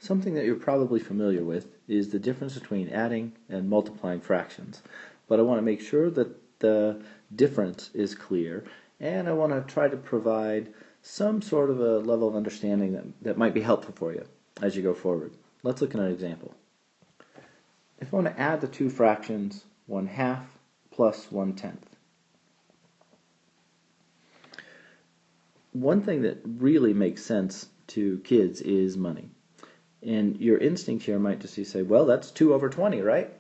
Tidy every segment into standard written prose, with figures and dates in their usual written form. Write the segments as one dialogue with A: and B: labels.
A: Something that you're probably familiar with is the difference between adding and multiplying fractions. But I want to make sure that the difference is clear, and I want to try to provide some sort of a level of understanding that might be helpful for you as you go forward. Let's look at an example. If I want to add the two fractions 1/2 plus 1/10. One thing that really makes sense to kids is money. And your instinct here might just say, well, that's 2/20, right?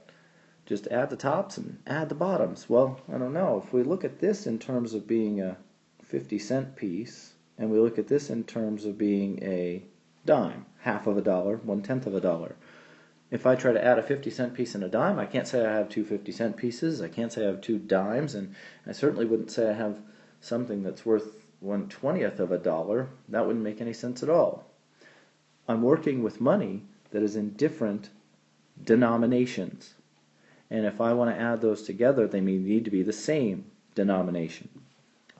A: Just add the tops and add the bottoms. Well, I don't know. If we look at this in terms of being a 50-cent piece, and we look at this in terms of being a dime, half of a dollar, 1/10 of a dollar. If I try to add a 50-cent piece and a dime, I can't say I have two 50-cent pieces. I can't say I have two dimes, and I certainly wouldn't say I have something that's worth 1/20th of a dollar. That wouldn't make any sense at all. I'm working with money that is in different denominations. And if I want to add those together, they may need to be the same denomination.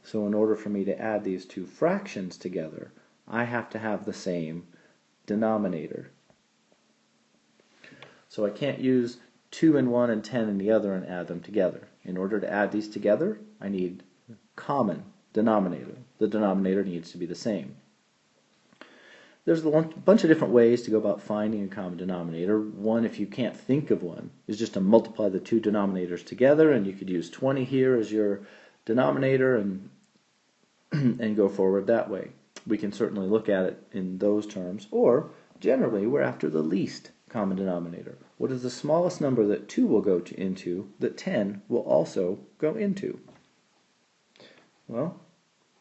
A: So in order for me to add these two fractions together, I have to have the same denominator. So I can't use 2 in one and 10 in the other and add them together. In order to add these together, I need a common denominator. The denominator needs to be the same. There's a bunch of different ways to go about finding a common denominator. One, if you can't think of one, is just to multiply the two denominators together, and you could use 20 here as your denominator and go forward that way. We can certainly look at it in those terms, or generally we're after the least common denominator. What is the smallest number that 2 will go into that 10 will also go into? Well,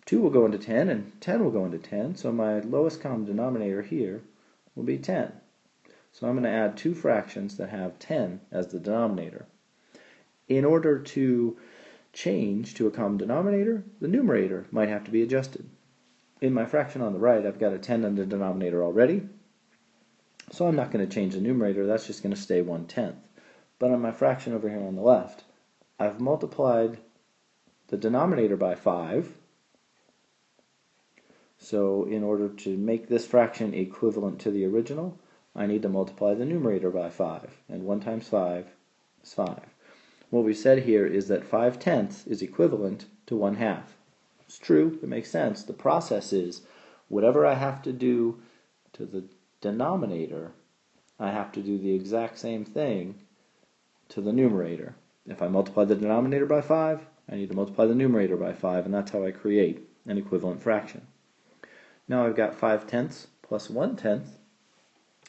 A: 2 will go into 10, and 10 will go into 10, so my lowest common denominator here will be 10. So I'm going to add two fractions that have 10 as the denominator. In order to change to a common denominator, the numerator might have to be adjusted. In my fraction on the right, I've got a 10 in the denominator already, so I'm not going to change the numerator, that's just going to stay 1/10. But on my fraction over here on the left, I've multiplied the denominator by 5. So in order to make this fraction equivalent to the original, I need to multiply the numerator by 5. And 1 times 5 is 5. What we said here is that 5/10 is equivalent to 1/2. It's true, it makes sense. The process is, whatever I have to do to the denominator, I have to do the exact same thing to the numerator. If I multiply the denominator by 5, I need to multiply the numerator by 5, and that's how I create an equivalent fraction. Now I've got 5/10 plus 1/10.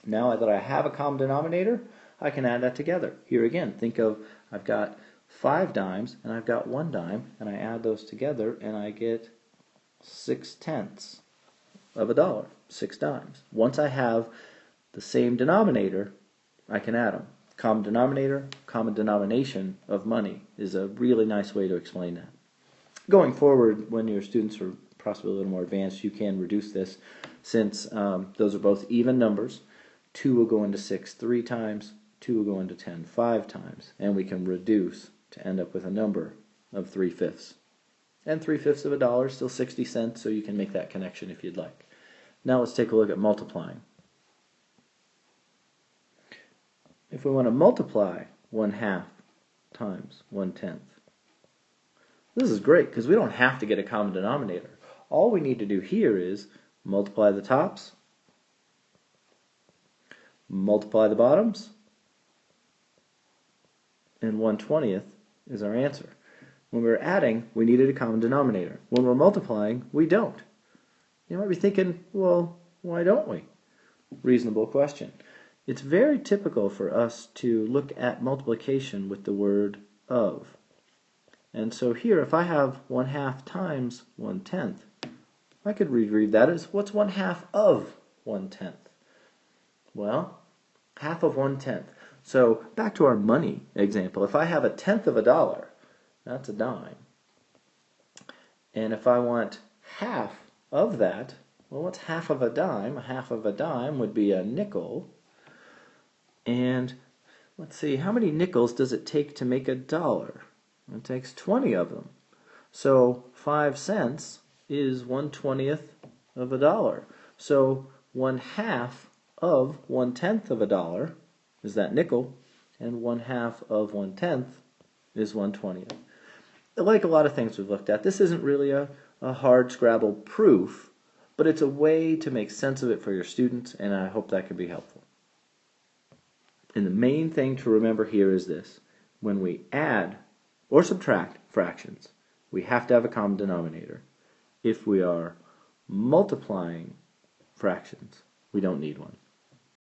A: Now that I have a common denominator, I can add that together. Here again, think of I've got 5 dimes and I've got 1 dime, and I add those together and I get 6/10 of a dollar, 6 dimes. Once I have the same denominator, I can add them. Common denominator, common denomination of money is a really nice way to explain that. Going forward, when your students are possibly a little more advanced, you can reduce this, since those are both even numbers. 2 will go into 6 3 times, 2 will go into 10 5 times, and we can reduce to end up with a number of 3/5. And 3/5 of a dollar is still 60 cents, so you can make that connection if you'd like. Now let's take a look at multiplying. If we want to multiply 1/2 times 1/10, this is great because we don't have to get a common denominator. All we need to do here is multiply the tops, multiply the bottoms, and 1/20th is our answer. When we're adding, we needed a common denominator. When we're multiplying, we don't. You might be thinking, well, why don't we? Reasonable question. It's very typical for us to look at multiplication with the word of. And so here, if I have 1/2 times 1/10, I could reread that as, what's 1/2 of 1/10? Well, half of 1/10. So back to our money example. If I have 1/10 of a dollar, that's a dime. And if I want half of that, well, what's half of a dime? Half of a dime would be a nickel. And let's see, how many nickels does it take to make a dollar? It takes 20 of them. So 5 cents is 1/20th of a dollar. So 1/2 of 1/10 of a dollar is that nickel, and 1/2 of 1/10 is 1/20. Like a lot of things we've looked at, this isn't really a hard Scrabble proof, but it's a way to make sense of it for your students, and I hope that can be helpful. And the main thing to remember here is this: when we add or subtract fractions, we have to have a common denominator. If we are multiplying fractions, we don't need one.